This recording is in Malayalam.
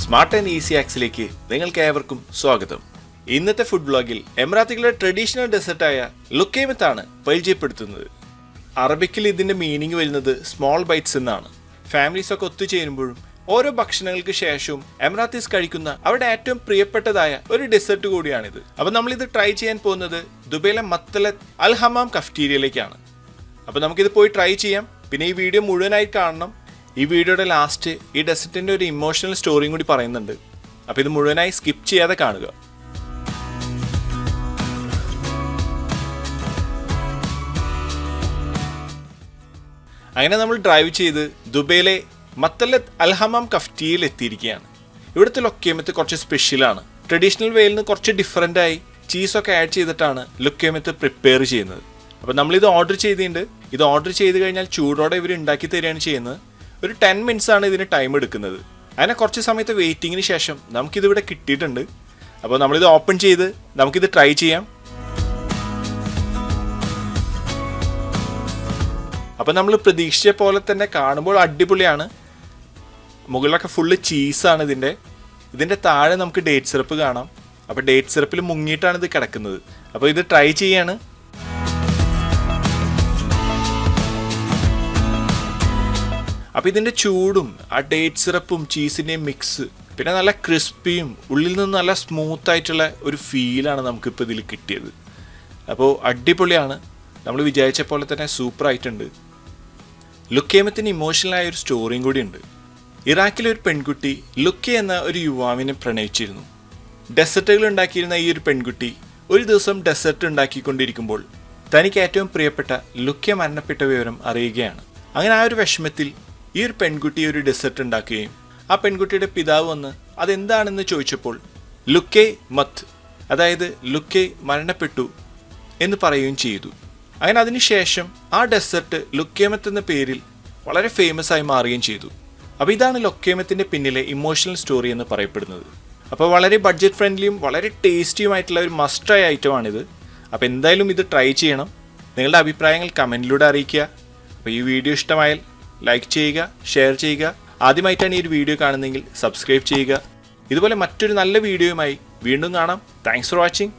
സ്മാർട്ട് ആൻഡ് ഈസി ആക്സിലേക്ക് നിങ്ങൾക്ക് ഏവർക്കും സ്വാഗതം. ഇന്നത്തെ ഫുഡ് വ്ളോഗിൽ എമിറാത്തികളുടെ ട്രഡീഷണൽ ഡെസേർട്ടായ ലുക്കൈമത്താണ് പരിചയപ്പെടുത്തുന്നത്. അറബിക്കിൽ ഇതിന്റെ മീനിങ് വരുന്നത് സ്മോൾ ബൈറ്റ്സ് എന്നാണ്. ഫാമിലീസ് ഒക്കെ ഒത്തുചേരുമ്പോഴും ഓരോ ഭക്ഷണങ്ങൾക്ക് ശേഷവും എമിറാത്തീസ് കഴിക്കുന്ന അവരുടെ ഏറ്റവും പ്രിയപ്പെട്ടതായ ഒരു ഡെസേർട്ട് കൂടിയാണിത്. അപ്പോൾ നമ്മളിത് ട്രൈ ചെയ്യാൻ പോകുന്നത് ദുബൈയിലെ മത്തലത്ത് അൽ ഹമാം കഫ്റ്റീരിയയിലേക്കാണ്. അപ്പോൾ നമുക്കിത് പോയി ട്രൈ ചെയ്യാം. പിന്നെ ഈ വീഡിയോ മുഴുവനായി കാണണം. ഈ വീഡിയോയുടെ ലാസ്റ്റ് ഈ ഡെസേർട്ടിൻ്റെ ഒരു ഇമോഷണൽ സ്റ്റോറിയും കൂടി പറയുന്നുണ്ട്. അപ്പോൾ ഇത് മുഴുവനായി സ്കിപ്പ് ചെയ്യാതെ കാണുക. അങ്ങനെ നമ്മൾ ഡ്രൈവ് ചെയ്ത് ദുബൈയിലെ മത്തലത്ത് അൽ ഹമാം കഫ്റ്റീരിയയിൽ എത്തിയിരിക്കുകയാണ്. ഇവിടുത്തെ ലുക്കൈമത്ത് കുറച്ച് സ്പെഷ്യലാണ്. ട്രഡീഷണൽ വേയിൽ നിന്ന് കുറച്ച് ഡിഫറൻ്റായി ചീസൊക്കെ ആഡ് ചെയ്തിട്ടാണ് ലുക്കൈമത്ത് പ്രിപ്പയർ ചെയ്യുന്നത്. അപ്പോൾ നമ്മളിത് ഓർഡർ ചെയ്തിട്ടുണ്ട്. ഇത് ഓർഡർ ചെയ്ത് കഴിഞ്ഞാൽ ചൂടോടെ ഇവർ ഉണ്ടാക്കി തരികയാണ് ചെയ്യുന്നത്. ഒരു 10 minutes ആണ് ഇതിന് ടൈം എടുക്കുന്നത്. അങ്ങനെ കുറച്ച് സമയത്ത് വെയിറ്റിങ്ങിന് ശേഷം നമുക്കിതിവിടെ കിട്ടിയിട്ടുണ്ട്. അപ്പോൾ നമ്മളിത് ഓപ്പൺ ചെയ്ത് നമുക്കിത് ട്രൈ ചെയ്യാം. അപ്പോൾ നമ്മൾ പ്രതീക്ഷിച്ച പോലെ തന്നെ കാണുമ്പോൾ അടിപൊളിയാണ്. മുകളിലൊക്കെ ഫുള്ള് ചീസാണ് ഇതിൻ്റെ താഴെ നമുക്ക് ഡേറ്റ് സിറപ്പ് കാണാം. അപ്പോൾ ഡേറ്റ് സിറപ്പിൽ മുങ്ങിയിട്ടാണ് ഇത് കിടക്കുന്നത്. അപ്പോൾ ഇത് ട്രൈ ചെയ്യാണ്. അപ്പോൾ ഇതിൻ്റെ ചൂടും ആ ഡേറ്റ് സിറപ്പും ചീസിൻ്റെയും മിക്സ്, പിന്നെ നല്ല ക്രിസ്പിയും ഉള്ളിൽ നിന്ന് നല്ല സ്മൂത്തായിട്ടുള്ള ഒരു ഫീലാണ് നമുക്കിപ്പോൾ ഇതിൽ കിട്ടിയത്. അപ്പോൾ അടിപൊളിയാണ്. നമ്മൾ വിചാരിച്ച പോലെ തന്നെ സൂപ്പറായിട്ടുണ്ട്. ലുക്കൈമത്തിന് ഇമോഷണലായ ഒരു സ്റ്റോറിയും കൂടി ഉണ്ട്. ഇറാഖിലെ ഒരു പെൺകുട്ടി ലുക്കൈ എന്ന ഒരു യുവാവിനെ പ്രണയിച്ചിരുന്നു. ഡെസേർട്ടുകൾ ഉണ്ടാക്കിയിരുന്ന ഈ ഒരു പെൺകുട്ടി ഒരു ദിവസം ഡെസേർട്ട് ഉണ്ടാക്കിക്കൊണ്ടിരിക്കുമ്പോൾ തനിക്ക് ഏറ്റവും പ്രിയപ്പെട്ട ലുക്കൈ മരണപ്പെട്ട വിവരം അറിയുകയാണ്. അങ്ങനെ ആ ഒരു വിഷമത്തിൽ ഈ ഒരു പെൺകുട്ടി ഒരു ഡെസേർട്ട് ഉണ്ടാക്കുകയും ആ പെൺകുട്ടിയുടെ പിതാവ് വന്ന് അതെന്താണെന്ന് ചോദിച്ചപ്പോൾ ലുക്കൈ മത്ത്, അതായത് ലുക്കൈ മരണപ്പെട്ടു എന്ന് പറയുകയും ചെയ്തു. അങ്ങനെ അതിനുശേഷം ആ ഡെസേർട്ട് ലുക്കൈമത്ത് എന്ന പേരിൽ വളരെ ഫേമസ് ആയി മാറുകയും ചെയ്തു. അപ്പോൾ ഇതാണ് ലുക്കൈമത്തിൻ്റെ പിന്നിലെ ഇമോഷണൽ സ്റ്റോറി എന്ന് പറയപ്പെടുന്നത്. അപ്പോൾ വളരെ ബഡ്ജറ്റ് ഫ്രണ്ട്ലിയും വളരെ ടേസ്റ്റിയുമായിട്ടുള്ള ഒരു മസ്റ്റായ ഐറ്റമാണിത്. അപ്പോൾ എന്തായാലും ഇത് ട്രൈ ചെയ്യണം. നിങ്ങളുടെ അഭിപ്രായങ്ങൾ കമൻറ്റിലൂടെ അറിയിക്കുക. അപ്പോൾ ഈ വീഡിയോ ഇഷ്ടമായാൽ ലൈക്ക് ചെയ്യുക, ഷെയർ ചെയ്യുക. ആദ്യമായിട്ടാണ് ഈ ഒരു വീഡിയോ കാണുന്നതെങ്കിൽ സബ്സ്ക്രൈബ് ചെയ്യുക. ഇതുപോലെ മറ്റൊരു നല്ല വീഡിയോയുമായി വീണ്ടും കാണാം. Thanks for watching.